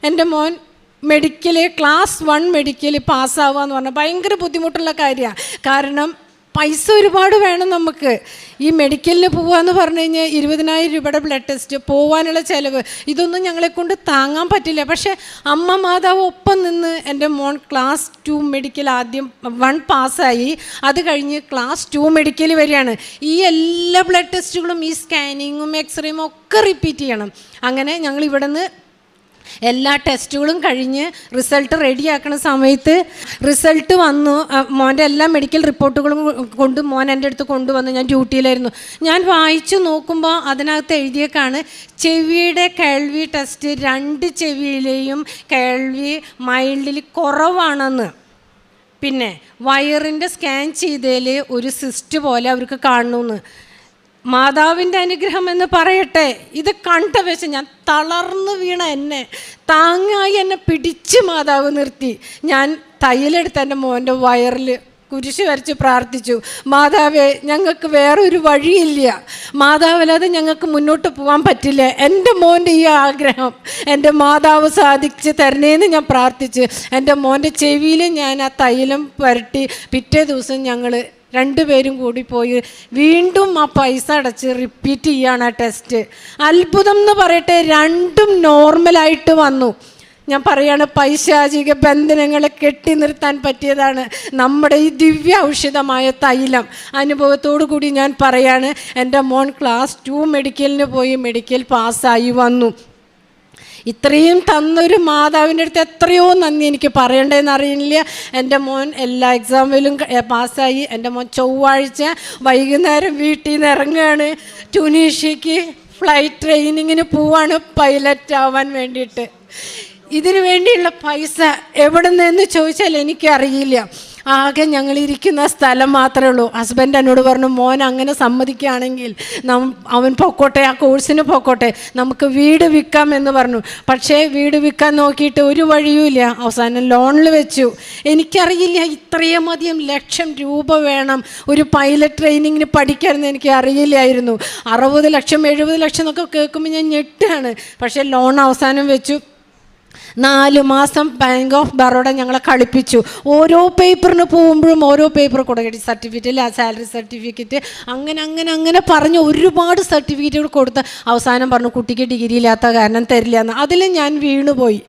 എൻ്റെ മോൻ medical class 1 medical പാസ്സാവുക എന്ന് പറഞ്ഞാൽ ഭയങ്കര ബുദ്ധിമുട്ടുള്ള കാര്യമാണ്. കാരണം പൈസ ഒരുപാട് വേണം നമുക്ക്. ഈ മെഡിക്കലിന് പോകാമെന്ന് പറഞ്ഞു കഴിഞ്ഞാൽ 20,000 രൂപയുടെ ബ്ലഡ് ടെസ്റ്റ്, പോകാനുള്ള ചിലവ്, ഇതൊന്നും ഞങ്ങളെക്കൊണ്ട് താങ്ങാൻ പറ്റില്ല. പക്ഷേ അമ്മ മാതാവ് ഒപ്പം നിന്ന് എൻ്റെ മോൻ ക്ലാസ് 2 മെഡിക്കൽ ആദ്യം 1 പാസ്സായി. അത് കഴിഞ്ഞ് ക്ലാസ് 2 മെഡിക്കൽ വരികയാണ്. ഈ എല്ലാ ബ്ലഡ് ടെസ്റ്റുകളും ഈ സ്കാനിങ്ങും എക്സ്റേയും ഒക്കെ റിപ്പീറ്റ് ചെയ്യണം. അങ്ങനെ ഞങ്ങൾ ഇവിടെ നിന്ന് എല്ലാ ടെസ്റ്റുകളും കഴിഞ്ഞ് റിസൾട്ട് റെഡിയാക്കുന്ന സമയത്ത് റിസൾട്ട് വന്നു. മോൻ്റെ എല്ലാ മെഡിക്കൽ റിപ്പോർട്ടുകളും കൊണ്ട് മോൻ എൻ്റെ അടുത്ത് കൊണ്ടുവന്നു. ഞാൻ ഡ്യൂട്ടിയിലായിരുന്നു. ഞാൻ വായിച്ചു നോക്കുമ്പോൾ അതിനകത്ത് എഴുതിയേക്കാണ് ചെവിയുടെ കേൾവി ടെസ്റ്റ് 2 ചെവിയിലെയും കേൾവി മൈൽഡിൽ കുറവാണെന്ന്. പിന്നെ വയറിൻ്റെ സ്കാൻ ചെയ്തതിൽ ഒരു സിസ്റ്റ് പോലെ അവർക്ക് കാണണമെന്ന്. മാതാവിൻ്റെ അനുഗ്രഹം എന്ന് പറയട്ടെ, ഇത് കണ്ട വെച്ച് ഞാൻ തളർന്നു വീണ എന്നെ താങ്ങായി എന്നെ പിടിച്ച് മാതാവ് നിർത്തി. ഞാൻ തയ്യലെടുത്ത് എൻ്റെ മോൻ്റെ വയറിൽ കുരിശ് വരച്ച് പ്രാർത്ഥിച്ചു, മാതാവേ ഞങ്ങൾക്ക് വേറൊരു വഴിയില്ല, മാതാവല്ലാതെ ഞങ്ങൾക്ക് മുന്നോട്ട് പോകാൻ പറ്റില്ല, എൻ്റെ മോൻ്റെ ഈ ആഗ്രഹം എൻ്റെ മാതാവ് സാധിച്ച് തരണേന്ന് ഞാൻ പ്രാർത്ഥിച്ച് എൻ്റെ മോൻ്റെ ചെവിയിൽ ഞാൻ ആ തൈലം പുരട്ടി. പിറ്റേ ദിവസം ഞങ്ങൾ 2 പേരും കൂടി പോയി വീണ്ടും ആ പൈസ അടച്ച് റിപ്പീറ്റ് ചെയ്യാണ് ആ ടെസ്റ്റ്. അത്ഭുതം എന്ന് പറയട്ടെ, 2ഉം നോർമലായിട്ട് വന്നു. ഞാൻ പറയാണ്, പൈശാചിക ബന്ധനങ്ങളെ കെട്ടി നിർത്താൻ പറ്റിയതാണ് നമ്മുടെ ഈ ദിവ്യ ഔഷധമായ തൈലം. അനുഭവത്തോടു കൂടി ഞാൻ പറയാണ്, എൻ്റെ മോൻ ക്ലാസ് 2 മെഡിക്കലിന് പോയി മെഡിക്കൽ പാസ്സായി വന്നു. ഇത്രയും തന്നൊരു മാതാവിൻ്റെ അടുത്ത് എത്രയോ നന്ദി എനിക്ക് പറയണ്ടതെന്ന് അറിയില്ല. എൻ്റെ മോൻ എല്ലാ എക്സാമിലും പാസ്സായി. എൻ്റെ മോൻ ചൊവ്വാഴ്ച വൈകുന്നേരം വീട്ടിൽ നിന്ന് ഇറങ്ങുകയാണ്. ട്യൂണീഷ്യക്ക് ഫ്ലൈറ്റ് ട്രെയിനിങ്ങിന് പോവാണ് പൈലറ്റ് ആവാൻ വേണ്ടിയിട്ട്. ഇതിനു വേണ്ടിയുള്ള പൈസ എവിടെ നിന്നെന്ന് ചോദിച്ചാൽ എനിക്കറിയില്ല. ആകെ ഞങ്ങളിരിക്കുന്ന സ്ഥലം മാത്രമേ ഉള്ളൂ. ഹസ്ബൻഡ് എന്നോട് പറഞ്ഞു, മോൻ അങ്ങനെ സമ്മതിക്കുകയാണെങ്കിൽ അവൻ പൊക്കോട്ടെ, ആ കോഴ്സിന് പൊക്കോട്ടെ, നമുക്ക് വീട് വിൽക്കാം എന്ന് പറഞ്ഞു. പക്ഷേ വീട് വിൽക്കാൻ നോക്കിയിട്ട് ഒരു വഴിയുമില്ല. അവസാനം ലോണിൽ വെച്ചു. എനിക്കറിയില്ല ഇത്രയും അധികം ലക്ഷം രൂപ വേണം ഒരു പൈലറ്റ് ട്രെയിനിങ്ങിന് പഠിക്കാമെന്ന് എനിക്ക് അറിയില്ലായിരുന്നു. 60 ലക്ഷം 70 ലക്ഷം എന്നൊക്കെ കേൾക്കുമ്പോൾ ഞാൻ ഞെട്ടാണ്. പക്ഷേ ലോൺ അവസാനം വെച്ചു. 4 മാസം ബാങ്ക് ഓഫ് ബറോഡ ഞങ്ങളെ കളിപ്പിച്ചു. ഓരോ പേപ്പറിന് പോകുമ്പോഴും ഓരോ പേപ്പർ കൊടുക്കട്ടെ, സർട്ടിഫിക്കറ്റ്, സാലറി സർട്ടിഫിക്കറ്റ്, അങ്ങനെ പറഞ്ഞ് ഒരുപാട് സർട്ടിഫിക്കറ്റുകൾ കൊടുത്ത് അവസാനം പറഞ്ഞു കുട്ടിക്ക് ഡിഗ്രി ഇല്ലാത്ത കാരണം തരില്ല എന്ന്. അതിൽ ഞാൻ വീണുപോയി.